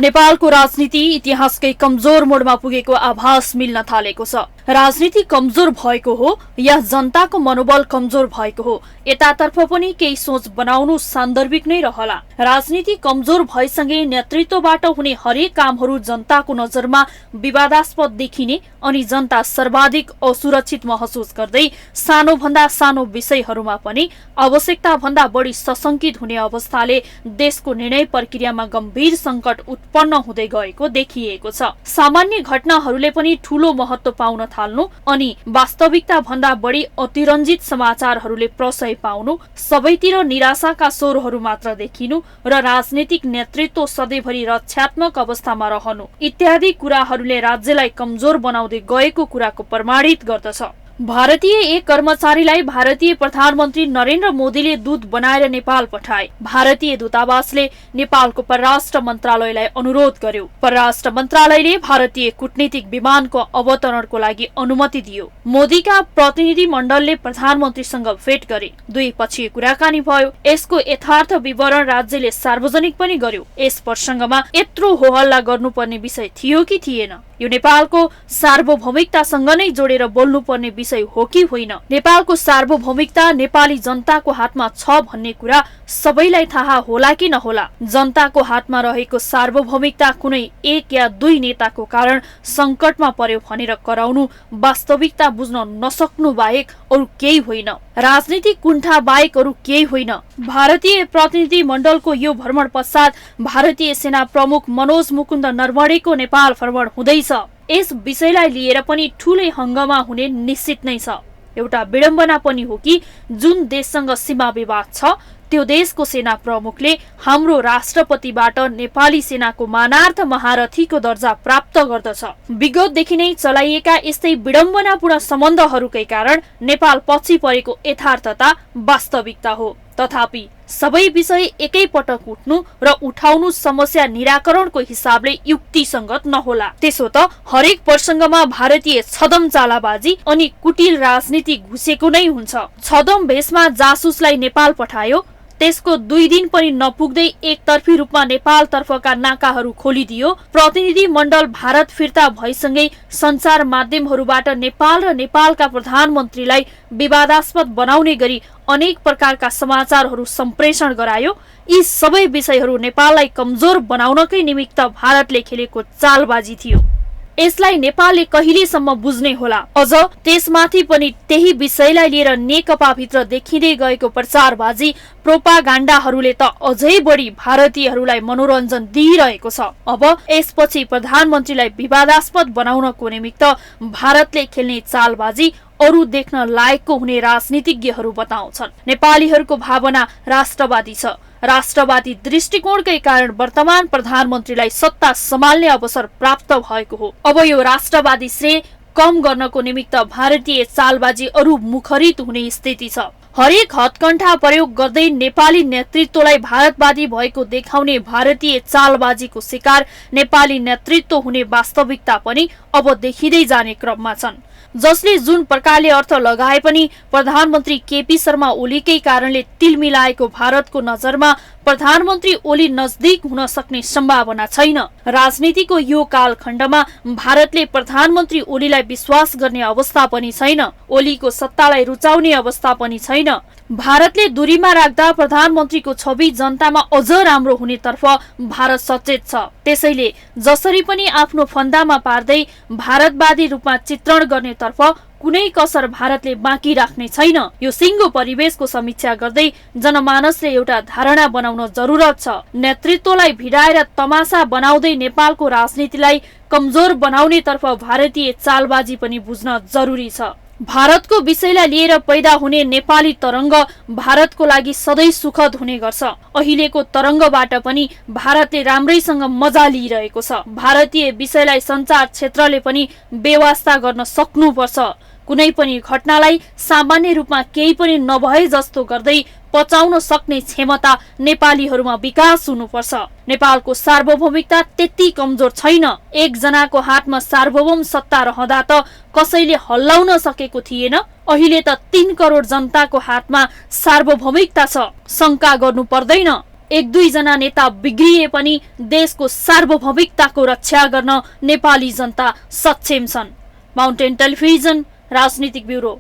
नेपालको राजनीति इतिहासकै कमजोर मोडमा पुगेको आभास मिल्न थालेको छ। राजनीति कमजोर भएको हो या जनताको मनोबल कमजोर भएको हो, यतातर्फ पनि केही सोच बनाउनु सान्दर्भिक नै रहला। राजनीति कमजोर भएसँगै नेतृत्वबाट हुने हरेक कामहरू जनताको नजरमा विवादास्पद देखिने अनि जनता सर्वाधिक असुरक्षित महसुस गर्दै सानो भन्दा सानो विषयहरूमा पनि आवश्यकता भन्दा बढी सशंकित हुने अवस्थाले देशको निर्णय प्रक्रियामा गम्भीर संकट उत्पन्न हुँदै गएको देखिएको छ। सामान्य घटनाहरूले पनि ठूलो महत्व पाउन थाल्नु अनि वास्तविकता भन्दा बढी अतिरञ्जित समाचारहरूले प्रशय पाउनु, सबैतिर निराशाका स्वरहरू मात्र देखिनु र राजनीतिक नेतृत्व सधैँभरि रक्षात्मक अवस्थामा रहनु इत्यादि कुराहरूले राज्यलाई कमजोर बनाउँदै गएको कुराको प्रमाणित गर्दछ। भारतीय एक कर्मचारीलाई भारतीय प्रधानमन्त्री नरेन्द्र मोदीले दूत बनाएर नेपाल पठाए। भारतीय दूतावासले नेपालको परराष्ट्र मन्त्रालयलाई अनुरोध गर्यो। परराष्ट्र मन्त्रालयले भारतीय कूटनीतिक विमानको अवतरणको लागि अनुमति दियो। मोदीका प्रतिनिधि मण्डलले प्रधानमन्त्रीसँग भेट गरे। दुईपक्षीय कुराकानी भयो। यसको यथार्थ विवरण राज्यले सार्वजनिक पनि गर्यो। यस प्रसङ्गमा यत्रो होहल्ला गर्नुपर्ने विषय थियो कि थिएन? यो नेपालको सार्वभौमिकतासँग नै जोडेर बोल्नुपर्ने विषय हो कि होइन? नेपालको सार्वभौमिकता नेपाली जनताको हातमा छ भन्ने कुरा सबैलाई थाहा होला कि नहोला? जनताको हातमा रहेको सार्वभौमिकता कुनै एक या दुई नेताको कारण संकटमा पर्यो भनेर कराउनु वास्तविकता बुझ्न नसक्नु बाहेक अरू केही होइन। राजनीतिक कुण्ठा बाहेक अरू केही होइन। भारतीय प्रतिनिधि मण्डलको यो भ्रमण पश्चात भारतीय सेना प्रमुख मनोज मुकुन्द नरवणेको नेपाल भ्रमण हुँदैछ। यस विषयलाई लिएर पनि ठूलै हंगामा हुने निश्चित नै छ। एउटा विडम्बना पनि हो कि जुन देशसँग सीमा विवाद छ त्यो देशको सेना प्रमुखले हाम्रो राष्ट्रपतिबाट नेपाली सेनाको मानार्थ महारथीको दर्जा प्राप्त गर्दछ। विगतदेखि नै चलाइएका यस्तै विडम्बनापूर्ण सम्बन्धहरूकै कारण नेपाल पछि परेको यथार्थता वास्तविकता हो। तथापि सबै विषय एकै पटक उठ्नु र उठाउनु समस्या निराकरणको हिसाबले युक्तिसंगत नहोला। त्यसो त हरेक प्रसङ्गमा भारतीय छदम चालाबाजी अनि कुटिल राजनीति घुसेको नै हुन्छ। छदम भेषमा जासुसलाई नेपाल पठायो, त्यसको 2 दिन पनि नपुग्दै एकतर्फी रूपमा नेपाल तर्फका नाकाहरू खोलिदियो। प्रतिनिधि मण्डल भारत फिर्ता भएसँगै सञ्चार माध्यमहरूबाट नेपाल र नेपालका प्रधानमन्त्रीलाई विवादास्पद बनाउने गरी अनेक प्रकारका समाचारहरू सम्प्रेषण गरायो। यी सबै विषयहरू नेपाललाई कमजोर बनाउनकै निमित्त भारतले खेलेको चालबाजी थियो। यसलाई नेपालले कहिलेसम्म बुझ्ने होला? अझ त्यसमाथि पनि त्यही विषयलाई लिएर नेकपा भित्र देखिँदै गएको प्रचारबाजी प्रोपागाण्डाहरूले त अझै बढी भारतीयहरूलाई मनोरञ्जन दिइरहेको छ। अब यसपछि प्रधानमन्त्रीलाई विवादास्पद बनाउनको निमित्त भारतले खेल्ने चालबाजी अरू देख्न लायकको हुने राजनीतिज्ञहरू बताउँछन्। नेपालीहरूको भावना राष्ट्रवादी छ। राष्ट्रवादी दृष्टिकोणकै कारण वर्तमान प्रधानमन्त्रीलाई सत्ता सम्हाल्ने अवसर प्राप्त भएको हो। अब यो राष्ट्रवादी श्रेय कम गर्नको निमित्त भारतीय चालबाजी अरू मुखरित हुने स्थिति छ। हरेक हत्कण्ठा प्रयोग गर्दै नेपाली नेतृत्वलाई भारतवादी भएको देखाउने भारतीय चालबाजीको शिकार नेपाली नेतृत्व हुने वास्तविकता पनि अब देखिँदै जाने क्रममा छन्। जसले जुन प्रकारले अर्थ लगाए पनि प्रधानमन्त्री केपी शर्मा ओलीकै कारणले तिल मिलाएको भारतको नजरमा प्रधानमन्त्री ओली नजदिक हुन सक्ने सम्भावना छैन। राजनीतिको यो कालखण्डमा भारतले प्रधानमन्त्री ओलीलाई विश्वास गर्ने अवस्था पनि छैन। ओलीको सत्तालाई रुचाउने अवस्था पनि छैन। भारतले दूरीमा राख्दा प्रधानमन्त्रीको छवि जनतामा अझ राम्रो हुनेतर्फ भारत सचेत छ। त्यसैले जसरी पनि आफ्नो फन्दामा पार्दै भारतवादी रूपमा चित्रण गर्नेतर्फ कुनै कसर भारतले बाँकी राख्ने छैन। यो सिङ्गो परिवेशको समीक्षा गर्दै जनमानसले एउटा धारणा बनाउन जरुरत छ। नेतृत्वलाई भिडाएर तमासा बनाउँदै नेपालको राजनीतिलाई कमजोर बनाउनेतर्फ भारतीय चालबाजी पनि बुझ्न जरुरी छ। भारतको विषयलाई लिएर पैदा हुने नेपाली तरङ्ग भारतको लागि सधैँ सुखद हुने गर्छ। अहिलेको तरङ्गबाट पनि भारतले राम्रैसँग मजा लिइरहेको छ। भारतीय विषयलाई सञ्चार क्षेत्रले पनि बेवास्ता गर्न सक्नुपर्छ। कुनै पनि घटनालाई सामान्य रूपमा केही पनि नभए जस्तो गर्दै पचाउन सक्ने क्षमता नेपालीहरूमा विकास हुनुपर्छ। नेपालको सार्वभौमिकता त्यति कमजोर छैन। एक जनाको हातमा सार्वभौम सत्ता रहँदा त कसैले हल्लाउन सकेको थिएन। अहिले त 3 करोड जनताको हातमा सार्वभौमिकता छ। शंका गर्नु पर्दैन। एक दुईजना नेता बिग्रिए पनि देशको सार्वभौमिकताको रक्षा गर्न नेपाली जनता सक्षम छन्। माउन्टेन टेलिभिजन राजनीतिक ब्युरो।